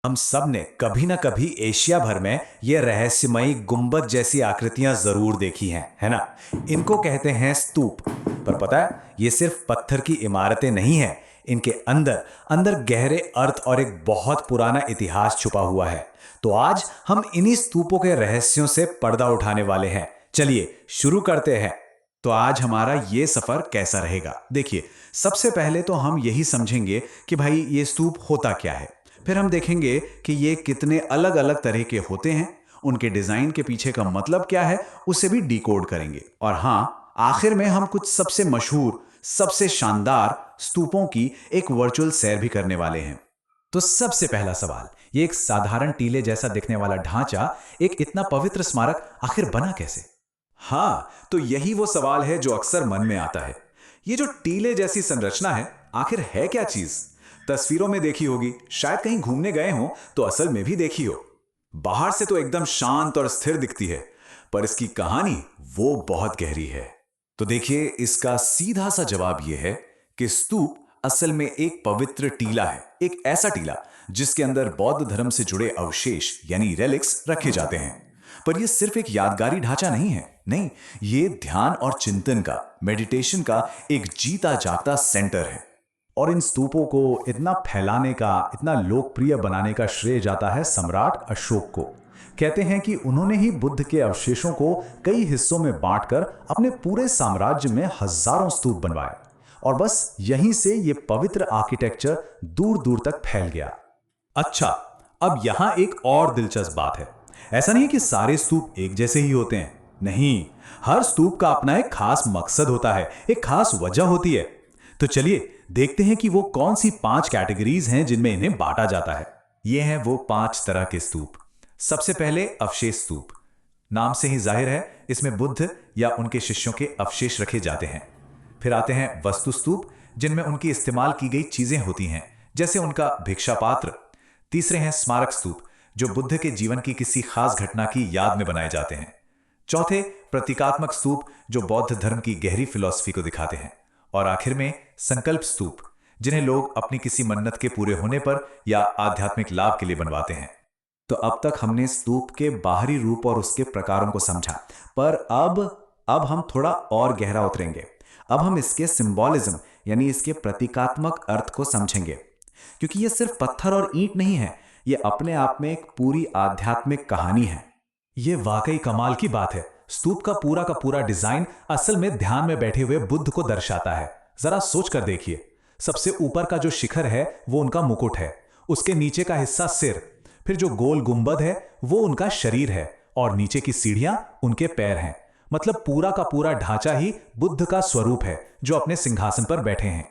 हम सब ने कभी ना कभी एशिया भर में ये रहस्यमयी गुंबद जैसी आकृतियां जरूर देखी हैं, है ना। इनको कहते हैं स्तूप। पर पता है, ये सिर्फ पत्थर की इमारतें नहीं हैं। इनके अंदर अंदर गहरे अर्थ और एक बहुत पुराना इतिहास छुपा हुआ है। तो आज हम इन्हीं स्तूपों के रहस्यों से पर्दा उठाने वाले हैं। चलिए शुरू करते हैं। तो आज हमारा ये सफर कैसा रहेगा, देखिए। सबसे पहले तो हम यही समझेंगे कि भाई ये स्तूप होता क्या है। फिर हम देखेंगे कि ये कितने अलग अलग तरह के होते हैं, उनके डिजाइन के पीछे का मतलब क्या है, उसे भी डिकोड करेंगे। और हाँ, आखिर में हम कुछ सबसे मशहूर, सबसे शानदार स्तूपों की एक वर्चुअल सैर भी करने वाले हैं। तो सबसे पहला सवाल, ये एक साधारण टीले जैसा दिखने वाला ढांचा एक इतना पवित्र स्मारक आखिर बना कैसे? हाँ, तो यही वो सवाल है जो अक्सर मन में आता है। ये जो टीले जैसी संरचना है, आखिर है क्या चीज? तस्वीरों में देखी होगी, शायद कहीं घूमने गए हो तो असल में भी देखी हो। बाहर से तो एकदम शांत और स्थिर दिखती है, पर इसकी कहानी वो बहुत गहरी है। तो देखिए, इसका सीधा सा जवाब यह है कि स्तूप असल में एक पवित्र टीला है। एक ऐसा टीला जिसके अंदर बौद्ध धर्म से जुड़े अवशेष यानी रेलिक्स रखे जाते हैं। पर यह सिर्फ एक यादगारी ढांचा नहीं है, नहीं, ये ध्यान और चिंतन का, मेडिटेशन का एक जीता जागता सेंटर है। और इन स्तूपों को इतना फैलाने का, इतना लोकप्रिय बनाने का श्रेय जाता है सम्राट अशोक को। कहते हैं कि उन्होंने ही बुद्ध के अवशेषों को कई हिस्सों में बांटकर अपने पूरे साम्राज्य में हजारों स्तूप बनवाए। और बस यहीं से ये पवित्र आर्किटेक्चर दूर दूर तक फैल गया। अच्छा, अब यहां एक और दिलचस्प बात है। ऐसा नहीं है कि सारे स्तूप एक जैसे ही होते हैं, नहीं। हर स्तूप का अपना एक खास मकसद होता है, एक खास वजह होती है। तो चलिए देखते हैं कि वो कौन सी 5 कैटेगरीज हैं जिनमें इन्हें बांटा जाता है। ये हैं वो 5 तरह के स्तूप। सबसे पहले अवशेष स्तूप। नाम से ही जाहिर है, इसमें बुद्ध या उनके शिष्यों के अवशेष रखे जाते हैं। फिर आते हैं वस्तु स्तूप, जिनमें उनकी इस्तेमाल की गई चीजें होती हैं, जैसे उनका भिक्षा पात्र। तीसरे हैं स्मारक स्तूप, जो बुद्ध के जीवन की किसी खास घटना की याद में बनाए जाते हैं। चौथे प्रतीकात्मक स्तूप, जो बौद्ध धर्म की गहरी फिलॉसफी को दिखाते हैं। और आखिर में संकल्प स्तूप, जिन्हें लोग अपनी किसी मन्नत के पूरे होने पर या आध्यात्मिक लाभ के लिए बनवाते हैं। तो अब तक हमने स्तूप के बाहरी रूप और उसके प्रकारों को समझा, पर अब हम थोड़ा और गहरा उतरेंगे। अब हम इसके सिंबॉलिज्म यानी इसके प्रतीकात्मक अर्थ को समझेंगे, क्योंकि ये सिर्फ पत्थर और ईंट नहीं है, ये अपने आप में एक पूरी आध्यात्मिक कहानी है। ये वाकई कमाल की बात है। स्तूप का पूरा डिजाइन असल में ध्यान में बैठे हुए बुद्ध को दर्शाता है। जरा सोच कर देखिए, सबसे ऊपर का जो शिखर है वो उनका मुकुट है, उसके नीचे का हिस्सा सिर, फिर जो गोल गुंबद है वो उनका शरीर है, और नीचे की सीढ़ियां उनके पैर हैं। मतलब पूरा का पूरा ढांचा ही बुद्ध का स्वरूप है, जो अपने सिंहासन पर बैठे हैं।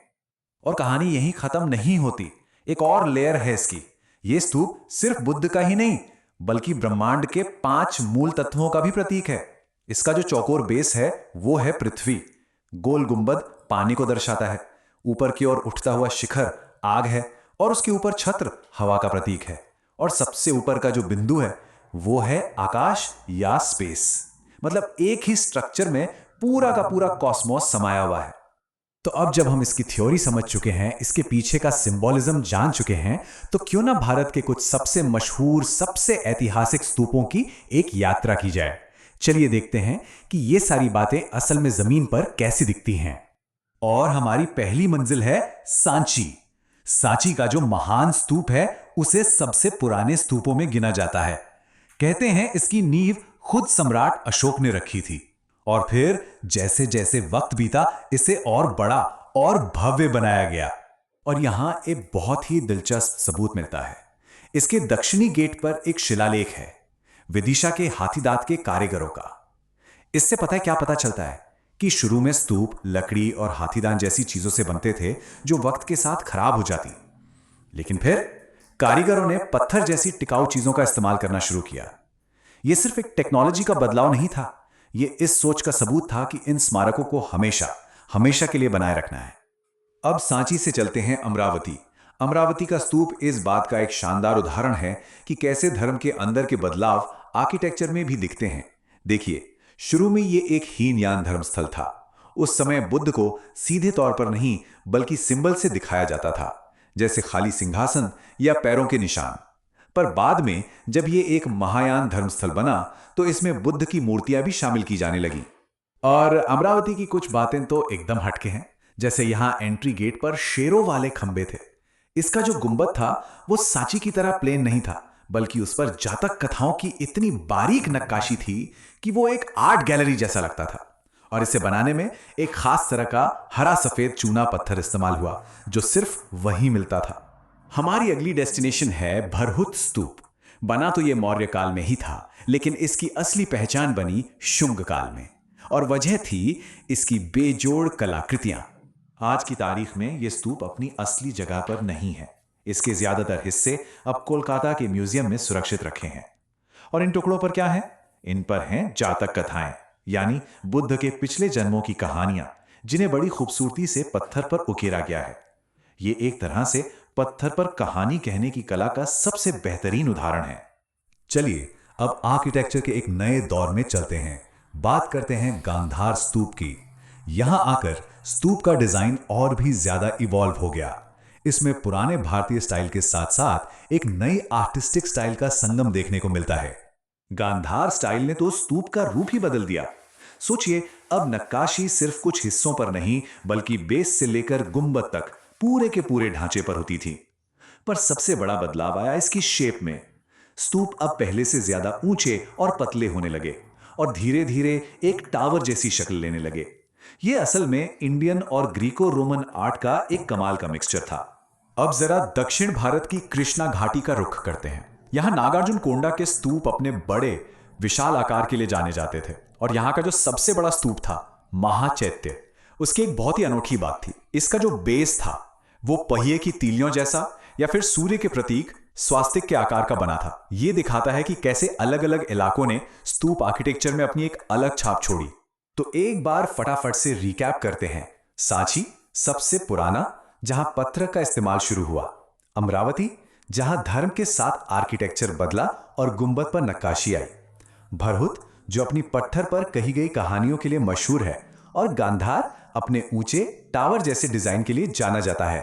और कहानी यहीं खत्म नहीं होती, एक और लेयर है इसकी। ये स्तूप सिर्फ बुद्ध का ही नहीं, बल्कि ब्रह्मांड के 5 मूल तत्वों का भी प्रतीक है। इसका जो चौकोर बेस है वो है पृथ्वी, गोल गुंबद पानी को दर्शाता है, ऊपर की ओर उठता हुआ शिखर आग है, और उसके ऊपर छत्र हवा का प्रतीक है, और सबसे ऊपर का जो बिंदु है वो है आकाश या स्पेस। मतलब एक ही स्ट्रक्चर में पूरा का पूरा कॉस्मोस समाया हुआ है। तो अब जब हम इसकी थ्योरी समझ चुके हैं, इसके पीछे का सिंबॉलिज्म जान चुके हैं, तो क्यों ना भारत के कुछ सबसे मशहूर, सबसे ऐतिहासिक स्तूपों की एक यात्रा की जाए। चलिए देखते हैं कि ये सारी बातें असल में जमीन पर कैसी दिखती हैं। और हमारी पहली मंजिल है सांची। सांची का जो महान स्तूप है, उसे सबसे पुराने स्तूपों में गिना जाता है। कहते हैं इसकी नींव खुद सम्राट अशोक ने रखी थी, और फिर जैसे जैसे वक्त बीता, इसे और बड़ा और भव्य बनाया गया। और यहां एक बहुत ही दिलचस्प सबूत मिलता है। इसके दक्षिणी गेट पर एक शिलालेख है, विदिशा के हाथीदांत के कारीगरों का। इससे पता है क्या पता चलता है कि शुरू में स्तूप लकड़ी और हाथीदांत जैसी चीजों से बनते थे, जो वक्त के साथ खराब हो जाती। लेकिन फिर कारीगरों ने पत्थर जैसी टिकाऊ चीजों का इस्तेमाल करना शुरू किया। यह सिर्फ एक टेक्नोलॉजी का बदलाव नहीं था, यह इस सोच का सबूत था कि इन स्मारकों को हमेशा हमेशा के लिए बनाए रखना है। अब सांची से चलते हैं अमरावती। अमरावती का स्तूप इस बात का एक शानदार उदाहरण है कि कैसे धर्म के अंदर के बदलाव आर्किटेक्चर में भी दिखते हैं। देखिए, शुरू में यह एक हीनयान धर्मस्थल था। उस समय बुद्ध को सीधे तौर पर नहीं, बल्कि सिंबल से दिखाया जाता था, जैसे खाली सिंहासन या पैरों के निशान। पर बाद में जब ये एक महायान धर्मस्थल बना तो इसमें बुद्ध की मूर्तियां भी शामिल की जाने लगी। और अमरावती की कुछ बातें तो एकदम हटके हैं। जैसे यहाँ एंट्री गेट पर शेरों वाले खंबे थे। इसका जो गुंबद था वो सांची की तरह प्लेन नहीं था, बल्कि उस पर जातक कथाओं की इतनी बारीक नक्काशी थी कि वो एक आर्ट गैलरी जैसा लगता था। और इसे बनाने में एक खास तरह का हरा सफेद चूना पत्थर इस्तेमाल हुआ जो सिर्फ वहीं मिलता था। हमारी अगली डेस्टिनेशन है भरहुत स्तूप। बना तो ये मौर्य काल में ही था, लेकिन इसकी असली पहचान बनी शुंग काल में। और वजह थी इसकी बेजोड़ कलाकृतियां। आज की तारीख में यह स्तूप अपनी असली जगह पर नहीं है। इसके ज्यादातर हिस्से अब कोलकाता के म्यूजियम में सुरक्षित रखे हैं। और इन टुकड़ों पर क्या है? इन पर हैं जातक कथाएं, यानी बुद्ध के पिछले जन्मों की कहानियां, जिन्हें बड़ी खूबसूरती से पत्थर पर उकेरा गया है। ये एक तरह से पत्थर पर कहानी कहने की कला का सबसे बेहतरीन उदाहरण है। चलिए अब आर्किटेक्चर के एक नए दौर में चलते हैं। बात करते हैं गांधार स्तूप की। यहां आकर स्तूप का डिजाइन और भी ज्यादा इवॉल्व हो गया। इसमें पुराने भारतीय स्टाइल के साथ साथ एक नई आर्टिस्टिक स्टाइल का संगम देखने को मिलता है। गांधार स्टाइल ने तो स्तूप का रूप ही बदल दिया। सोचिए, अब नक्काशी सिर्फ कुछ हिस्सों पर नहीं, बल्कि बेस से लेकर गुंबद तक पूरे के पूरे ढांचे पर होती थी। पर सबसे बड़ा बदलाव आया इसकी शेप में। स्तूप अब पहले से ज्यादा ऊंचे और पतले होने लगे और धीरे धीरे एक टावर जैसी शक्ल लेने लगे। यह असल में इंडियन और ग्रीको रोमन आर्ट का एक कमाल का मिक्सचर था। अब जरा दक्षिण भारत की कृष्णा घाटी का रुख करते हैं। यहां नागार्जुन कोंडा के स्तूप अपने बड़े विशाल आकार के लिए जाने जाते थे। और यहां का जो सबसे बड़ा स्तूप था महाचैत्य, उसकी एक बहुत ही अनोखी बात थी। इसका जो बेस था वो पहिए की तीलियों जैसा या फिर सूर्य के प्रतीक स्वास्तिक के आकार का बना था। यह दिखाता है कि कैसे अलग अलग इलाकों ने स्तूप आर्किटेक्चर में अपनी एक अलग छाप छोड़ी। तो एक बार फटाफट से रिकैप करते हैं। सांची सबसे पुराना, जहां पत्थर का इस्तेमाल शुरू हुआ। अमरावती, जहां धर्म के साथ आर्किटेक्चर बदला और गुंबद पर नक्काशी आई। भरहुत, जो अपनी पत्थर पर कही गई कहानियों के लिए मशहूर है। और गांधार अपने ऊंचे टावर जैसे डिजाइन के लिए जाना जाता है।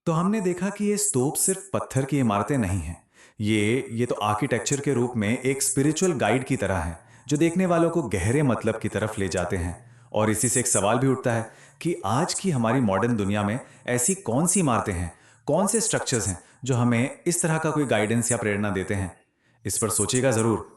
तो हमने देखा कि ये स्तूप सिर्फ पत्थर की इमारतें नहीं हैं। ये तो आर्किटेक्चर के रूप में एक स्पिरिचुअल गाइड की तरह है, जो देखने वालों को गहरे मतलब की तरफ ले जाते हैं। और इसी से एक सवाल भी उठता है कि आज की हमारी मॉडर्न दुनिया में ऐसी कौन सी इमारतें हैं, कौन से स्ट्रक्चर्स हैं जो हमें इस तरह का कोई गाइडेंस या प्रेरणा देते हैं। इस पर सोचिएगा जरूर।